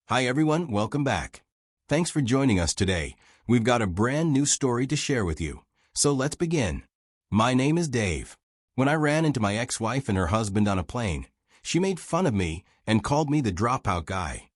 Hi everyone, welcome back. Thanks for joining us today. We've got a brand new story to share with you. So let's begin. My name is Dave. When I ran into my ex-wife and her husband on a plane, she made fun of me and called me the dropout guy.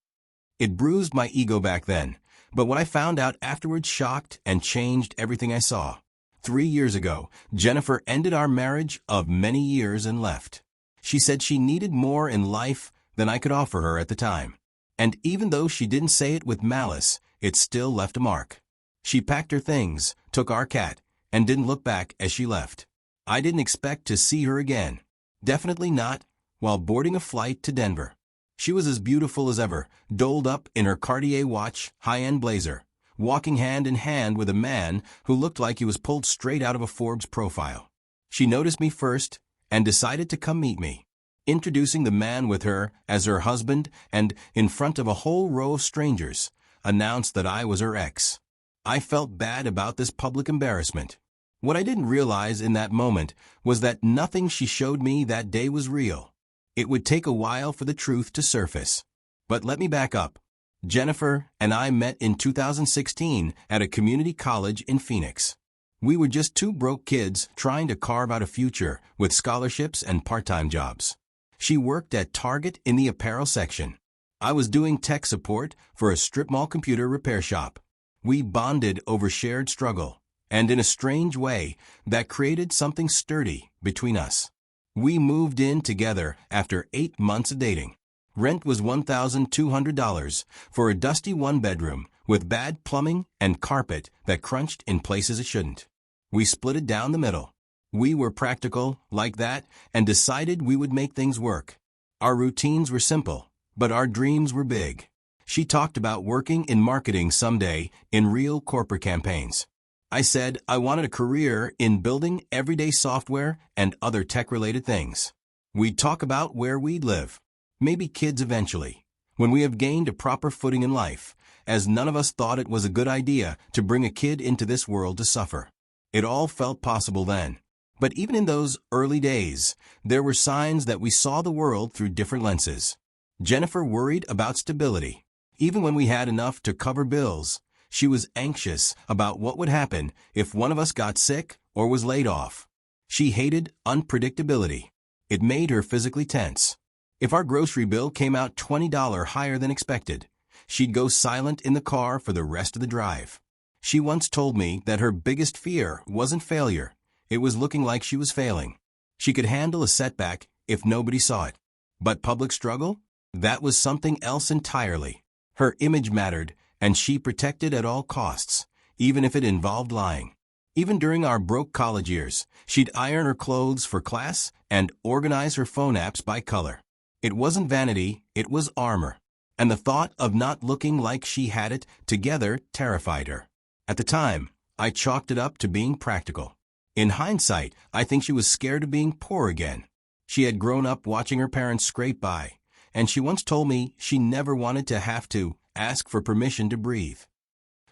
It bruised my ego back then, but what I found out afterwards shocked and changed everything I saw. 3 years ago, Jennifer ended our marriage of many years and left. She said she needed more in life than I could offer her at the time. And even though she didn't say it with malice, it still left a mark. She packed her things, took our cat, and didn't look back as she left. I didn't expect to see her again. Definitely not while boarding a flight to Denver. She was as beautiful as ever, doled up in her Cartier watch, high-end blazer, walking hand in hand with a man who looked like he was pulled straight out of a Forbes profile. She noticed me first and decided to come meet me, introducing the man with her as her husband and, in front of a whole row of strangers, announced that I was her ex. I felt bad about this public embarrassment. What I didn't realize in that moment was that nothing she showed me that day was real. It would take a while for the truth to surface. But let me back up. Jennifer and I met in 2016 at a community college in Phoenix. We were just two broke kids trying to carve out a future with scholarships and part-time jobs. She worked at Target in the apparel section. I was doing tech support for a strip mall computer repair shop. We bonded over shared struggle, and in a strange way, that created something sturdy between us. We moved in together after 8 months of dating. Rent was $1,200 for a dusty one-bedroom with bad plumbing and carpet that crunched in places it shouldn't. We split it down the middle. We were practical like that and decided we would make things work. Our routines were simple, but our dreams were big. She talked about working in marketing someday in real corporate campaigns. I said I wanted a career in building everyday software and other tech-related things. We'd talk about where we'd live. Maybe kids eventually, when we have gained a proper footing in life, as none of us thought it was a good idea to bring a kid into this world to suffer. It all felt possible then. But even in those early days, there were signs that we saw the world through different lenses. Jennifer worried about stability. Even when we had enough to cover bills, she was anxious about what would happen if one of us got sick or was laid off. She hated unpredictability. It made her physically tense. If our grocery bill came out $20 higher than expected, she'd go silent in the car for the rest of the drive. She once told me that her biggest fear wasn't failure. It was looking like she was failing. She could handle a setback if nobody saw it. But public struggle? That was something else entirely. Her image mattered, and she protected at all costs, even if it involved lying. Even during our broke college years, she'd iron her clothes for class and organize her phone apps by color. It wasn't vanity, it was armor. And the thought of not looking like she had it together terrified her. At the time, I chalked it up to being practical. In hindsight, I think she was scared of being poor again. She had grown up watching her parents scrape by, and she once told me she never wanted to have to ask for permission to breathe.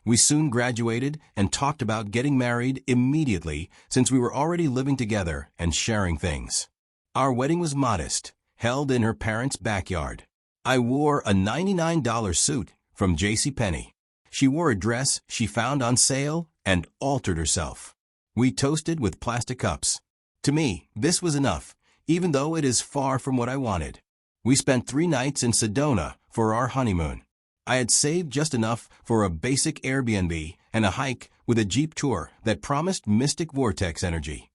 We soon graduated and talked about getting married immediately since we were already living together and sharing things. Our wedding was modest, held in her parents' backyard. I wore a $99 suit from JCPenney. She wore a dress she found on sale and altered herself. We toasted with plastic cups. To me, this was enough, even though it is far from what I wanted. We spent 3 nights in Sedona for our honeymoon. I had saved just enough for a basic Airbnb and a hike with a Jeep tour that promised mystic vortex energy.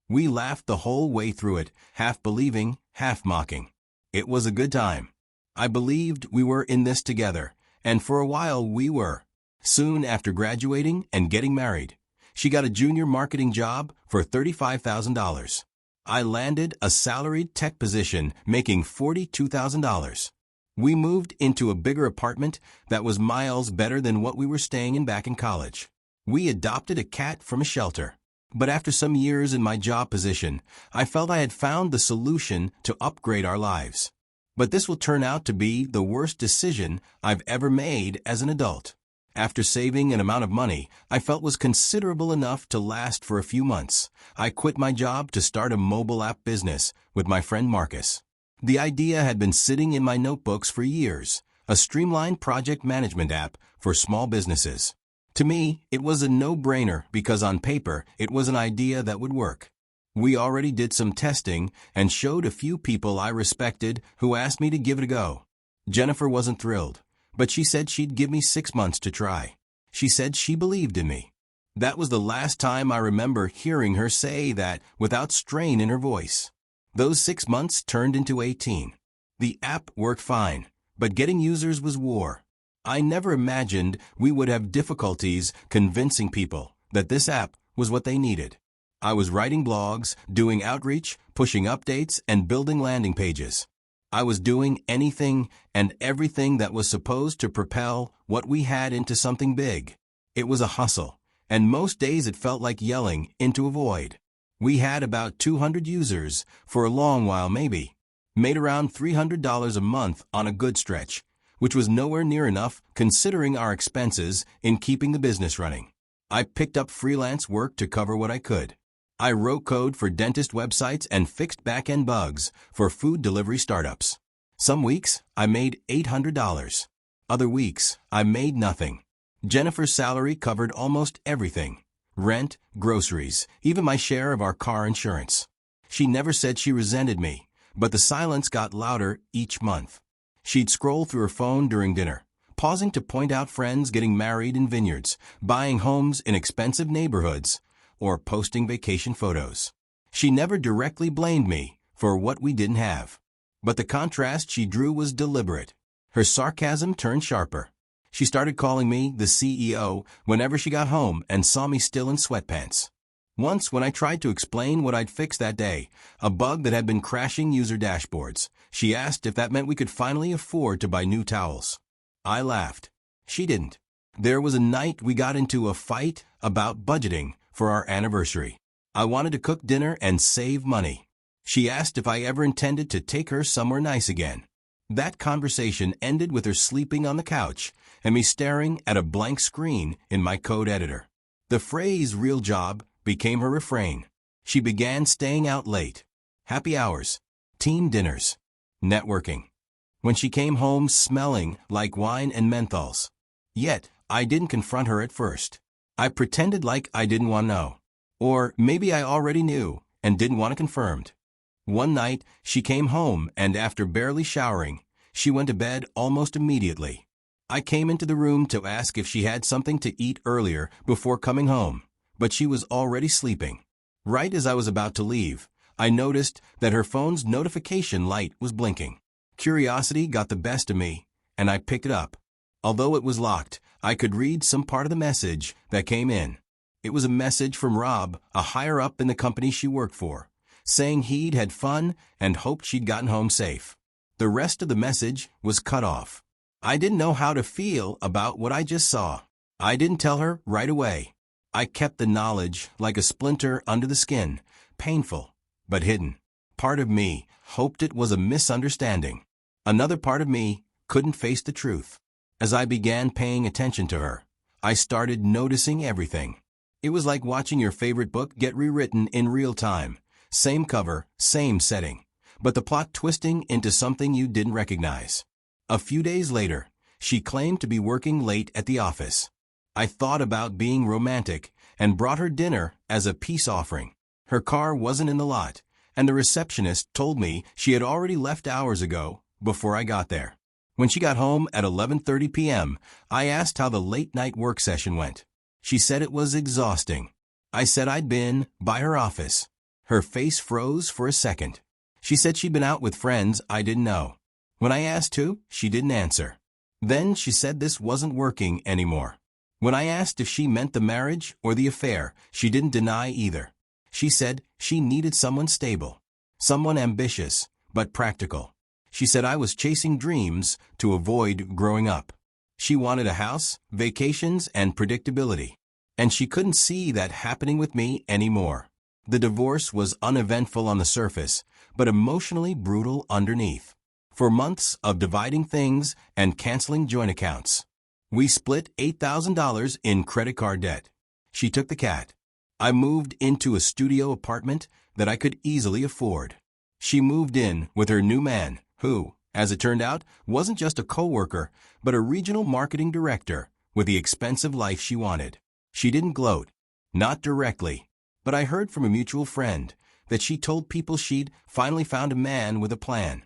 We laughed the whole way through it, half believing, half mocking. It was a good time. I believed we were in this together, and for a while we were. Soon after graduating and getting married, she got a junior marketing job for $35,000. I landed a salaried tech position making $42,000. We moved into a bigger apartment that was miles better than what we were staying in back in college. We adopted a cat from a shelter. But after some years in my job position, I felt I had found the solution to upgrade our lives. But this will turn out to be the worst decision I've ever made as an adult. After saving an amount of money I felt was considerable enough to last for a few months, I quit my job to start a mobile app business with my friend Marcus. The idea had been sitting in my notebooks for years. a streamlined project management app for small businesses. To me, it was a no-brainer because on paper, it was an idea that would work. We already did some testing and showed a few people I respected who asked me to give it a go. Jennifer wasn't thrilled, but she said she'd give me 6 months to try. She said she believed in me. That was the last time I remember hearing her say that without strain in her voice. Those 6 months turned into 18. The app worked fine, but getting users was war. I never imagined we would have difficulties convincing people that this app was what they needed. I was writing blogs, doing outreach, pushing updates, and building landing pages. I was doing anything and everything that was supposed to propel what we had into something big. It was a hustle, and most days it felt like yelling into a void. We had about 200 users, for a long while maybe. Made around $300 a month on a good stretch, which was nowhere near enough considering our expenses in keeping the business running. I picked up freelance work to cover what I could. I wrote code for dentist websites and fixed back-end bugs for food delivery startups. Some weeks, I made $800. Other weeks, I made nothing. Jennifer's salary covered almost everything. Rent, groceries, even my share of our car insurance. She never said she resented me, but the silence got louder each month. She'd scroll through her phone during dinner, pausing to point out friends getting married in vineyards, buying homes in expensive neighborhoods, or posting vacation photos. She never directly blamed me for what we didn't have. But the contrast she drew was deliberate. Her sarcasm turned sharper. She started calling me the CEO whenever she got home and saw me still in sweatpants. Once, when I tried to explain what I'd fixed that day, a bug that had been crashing user dashboards, she asked if that meant we could finally afford to buy new towels. I laughed. She didn't. There was a night we got into a fight about budgeting for our anniversary. I wanted to cook dinner and save money. She asked if I ever intended to take her somewhere nice again. That conversation ended with her sleeping on the couch and me staring at a blank screen in my code editor. The phrase "real job" became her refrain. She began staying out late. Happy hours, team dinners, networking. When she came home smelling like wine and menthols. Yet, I didn't confront her at first. I pretended like I didn't want to know. Or maybe I already knew and didn't want it confirmed. One night, she came home and after barely showering, she went to bed almost immediately. I came into the room to ask if she had something to eat earlier before coming home, but she was already sleeping. Right as I was about to leave, I noticed that her phone's notification light was blinking. Curiosity got the best of me, and I picked it up. Although it was locked, I could read some part of the message that came in. It was a message from Rob, a higher-up in the company she worked for, saying he'd had fun and hoped she'd gotten home safe. The rest of the message was cut off. I didn't know how to feel about what I just saw. I didn't tell her right away. I kept the knowledge like a splinter under the skin, painful, but hidden. Part of me hoped it was a misunderstanding. Another part of me couldn't face the truth. As I began paying attention to her, I started noticing everything. It was like watching your favorite book get rewritten in real time. Same cover, same setting, but the plot twisting into something you didn't recognize. A few days later, she claimed to be working late at the office. I thought about being romantic and brought her dinner as a peace offering. Her car wasn't in the lot, and the receptionist told me she had already left hours ago before I got there. When she got home at 11:30 p.m., I asked how the late-night work session went. She said it was exhausting. I said I'd been by her office. Her face froze for a second. She said she'd been out with friends I didn't know. When I asked who, she didn't answer. Then she said this wasn't working anymore. When I asked if she meant the marriage or the affair, she didn't deny either. She said she needed someone stable, someone ambitious, but practical. She said I was chasing dreams to avoid growing up. She wanted a house, vacations, and predictability. And she couldn't see that happening with me anymore. The divorce was uneventful on the surface, but emotionally brutal underneath. For months of dividing things and canceling joint accounts. We split $8,000 in credit card debt. She took the cat. I moved into a studio apartment that I could easily afford. She moved in with her new man, who, As it turned out, wasn't just a coworker, but a regional marketing director with the expensive life she wanted. She didn't gloat. Not directly. But I heard from a mutual friend that she told people she'd finally found a man with a plan.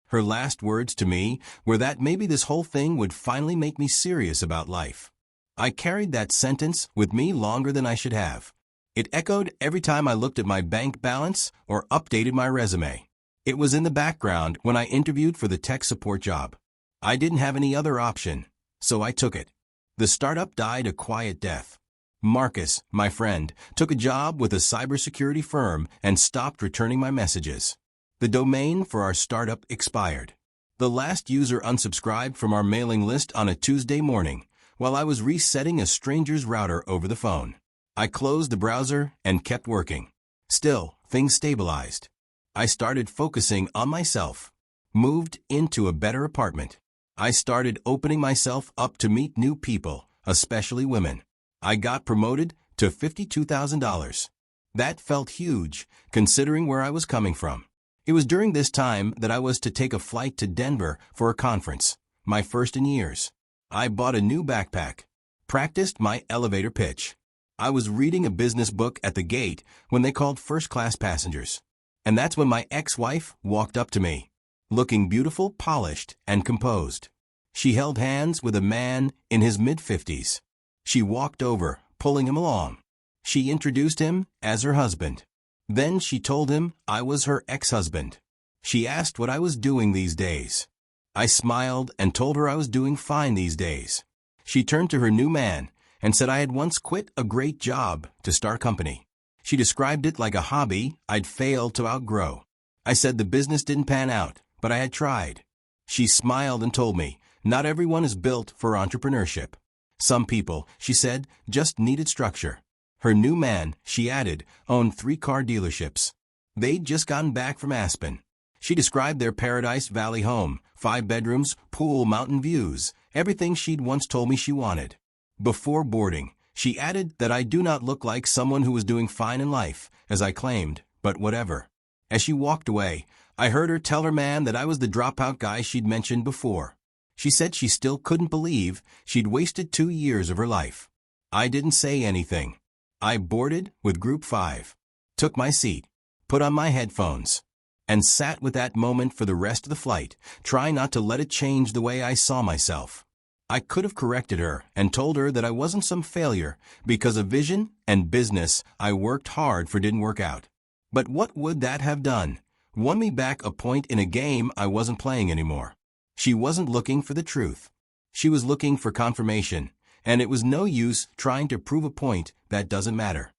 Her last words to me were that maybe this whole thing would finally make me serious about life. I carried that sentence with me longer than I should have. It echoed every time I looked at my bank balance or updated my resume. It was in the background when I interviewed for the tech support job. I didn't have any other option, so I took it. The startup died a quiet death. Marcus, my friend, took a job with a cybersecurity firm and stopped returning my messages. The domain for our startup expired. The last user unsubscribed from our mailing list on a Tuesday morning while I was resetting a stranger's router over the phone. I closed the browser and kept working. Still, things stabilized. I started focusing on myself. Moved into a better apartment. I started opening myself up to meet new people, especially women. I got promoted to $52,000. That felt huge, considering where I was coming from. It was during this time that I was to take a flight to Denver for a conference, my first in years. I bought a new backpack. Practiced my elevator pitch. I was reading a business book at the gate when they called first-class passengers. And that's when my ex-wife walked up to me, looking beautiful, polished, and composed. She held hands with a man in his mid-50s. She walked over, pulling him along. She introduced him as her husband. Then she told him I was her ex-husband. She asked what I was doing these days. I smiled and told her I was doing fine these days. She turned to her new man and said I had once quit a great job to start a company. She described it like a hobby I'd failed to outgrow. I said the business didn't pan out, but I had tried. She smiled and told me, not everyone is built for entrepreneurship. Some people, she said, just needed structure. Her new man, she added, owned 3 car dealerships. They'd just gotten back from Aspen. She described their Paradise Valley home, 5 bedrooms, pool, mountain views, everything she'd once told me she wanted. Before boarding, she added that I do not look like someone who was doing fine in life, as I claimed, but whatever. As she walked away, I heard her tell her man that I was the dropout guy she'd mentioned before. She said she still couldn't believe she'd wasted 2 years of her life. I didn't say anything. I boarded with Group 5, took my seat, put on my headphones, and sat with that moment for the rest of the flight, trying not to let it change the way I saw myself. I could have corrected her and told her that I wasn't some failure because a vision and business I worked hard for didn't work out. But what would that have done? Won me back a point in a game I wasn't playing anymore. She wasn't looking for the truth. She was looking for confirmation, and it was no use trying to prove a point that doesn't matter.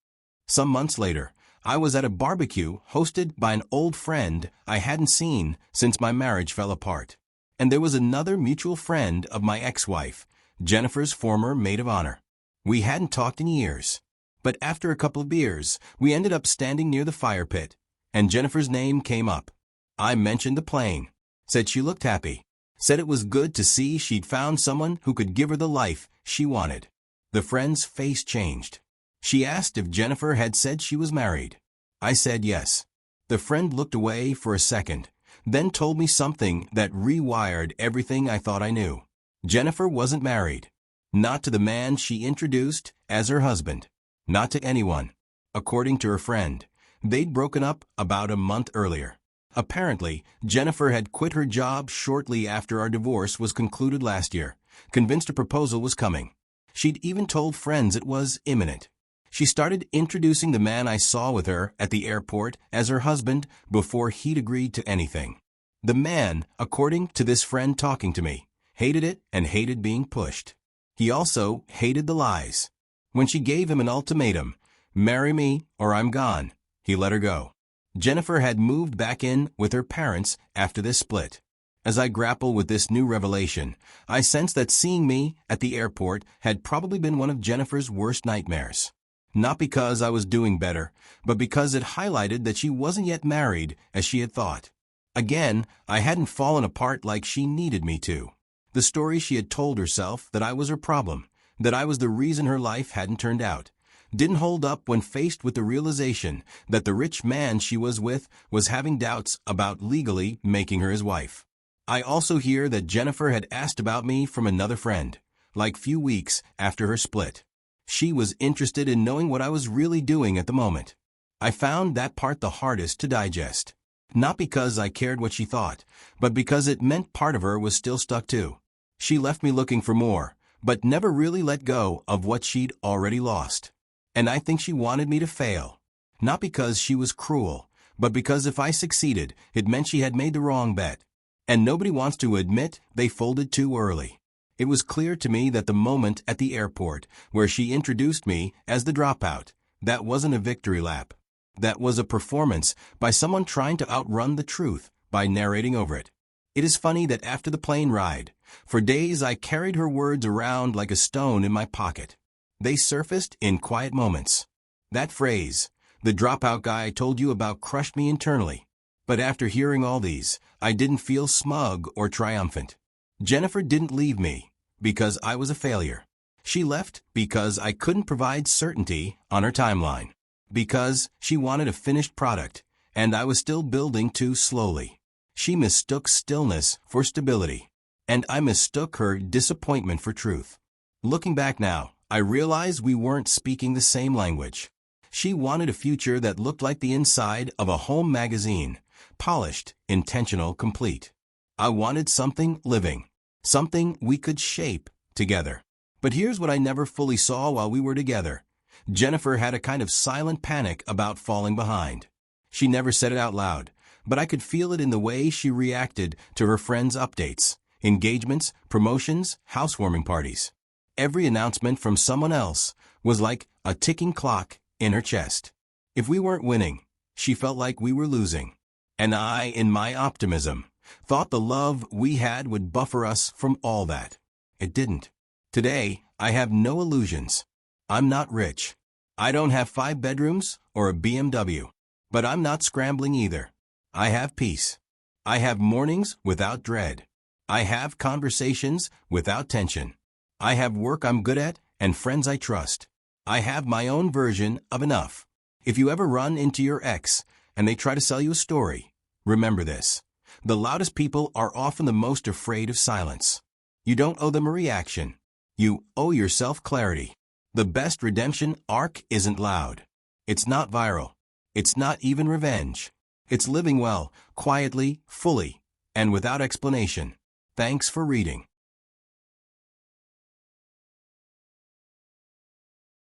Some months later, I was at a barbecue hosted by an old friend I hadn't seen since my marriage fell apart. And there was another mutual friend of my ex-wife, Jennifer's former maid of honor. We hadn't talked in years. But after a couple of beers, we ended up standing near the fire pit, and Jennifer's name came up. I mentioned the plane, said she looked happy, said it was good to see she'd found someone who could give her the life she wanted. The friend's face changed. She asked if Jennifer had said she was married. I said yes. The friend looked away for a second, then told me something that rewired everything I thought I knew. Jennifer wasn't married. Not to the man she introduced as her husband. Not to anyone. According to her friend, they'd broken up about a month earlier. Apparently, Jennifer had quit her job shortly after our divorce was concluded last year, convinced a proposal was coming. She'd even told friends it was imminent. She started introducing the man I saw with her at the airport as her husband before he'd agreed to anything. The man, according to this friend talking to me, hated it and hated being pushed. He also hated the lies. When she gave him an ultimatum, marry me or I'm gone, he let her go. Jennifer had moved back in with her parents after this split. As I grapple with this new revelation, I sense that seeing me at the airport had probably been one of Jennifer's worst nightmares. Not because I was doing better, but because it highlighted that she wasn't yet married as she had thought. Again, I hadn't fallen apart like she needed me to. The story she had told herself that I was her problem, that I was the reason her life hadn't turned out, didn't hold up when faced with the realization that the rich man she was with was having doubts about legally making her his wife. I also hear that Jennifer had asked about me from another friend, like few weeks after her split. She was interested in knowing what I was really doing at the moment. I found that part the hardest to digest. Not because I cared what she thought, but because it meant part of her was still stuck too. She left me looking for more, but never really let go of what she'd already lost. And I think she wanted me to fail. Not because she was cruel, but because if I succeeded, it meant she had made the wrong bet. And nobody wants to admit they folded too early. It was clear to me that the moment at the airport where she introduced me as the Dropout, that wasn't a victory lap. That was a performance by someone trying to outrun the truth by narrating over it. It is funny that after the plane ride, for days I carried her words around like a stone in my pocket. They surfaced in quiet moments. That phrase, the dropout guy I told you about, crushed me internally. But after hearing all these, I didn't feel smug or triumphant. Jennifer didn't leave me because I was a failure. She left because I couldn't provide certainty on her timeline. Because she wanted a finished product, and I was still building too slowly. She mistook stillness for stability, and I mistook her disappointment for truth. Looking back now, I realize we weren't speaking the same language. She wanted a future that looked like the inside of a home magazine, polished, intentional, complete. I wanted something living, something we could shape together. But here's what I never fully saw while we were together. Jennifer had a kind of silent panic about falling behind. She never said it out loud, but I could feel it in the way she reacted to her friends' updates, engagements, promotions, housewarming parties. Every announcement from someone else was like a ticking clock in her chest. If we weren't winning, she felt like we were losing. And I, in my optimism, thought the love we had would buffer us from all that. It didn't. Today, I have no illusions. I'm not rich. I don't have 5 bedrooms or a BMW. But I'm not scrambling either. I have peace. I have mornings without dread. I have conversations without tension. I have work I'm good at and friends I trust. I have my own version of enough. If you ever run into your ex and they try to sell you a story, remember this. The loudest people are often the most afraid of silence. You don't owe them a reaction. You owe yourself clarity. The best redemption arc isn't loud. It's not viral. It's not even revenge. It's living well, quietly, fully, and without explanation. Thanks for reading.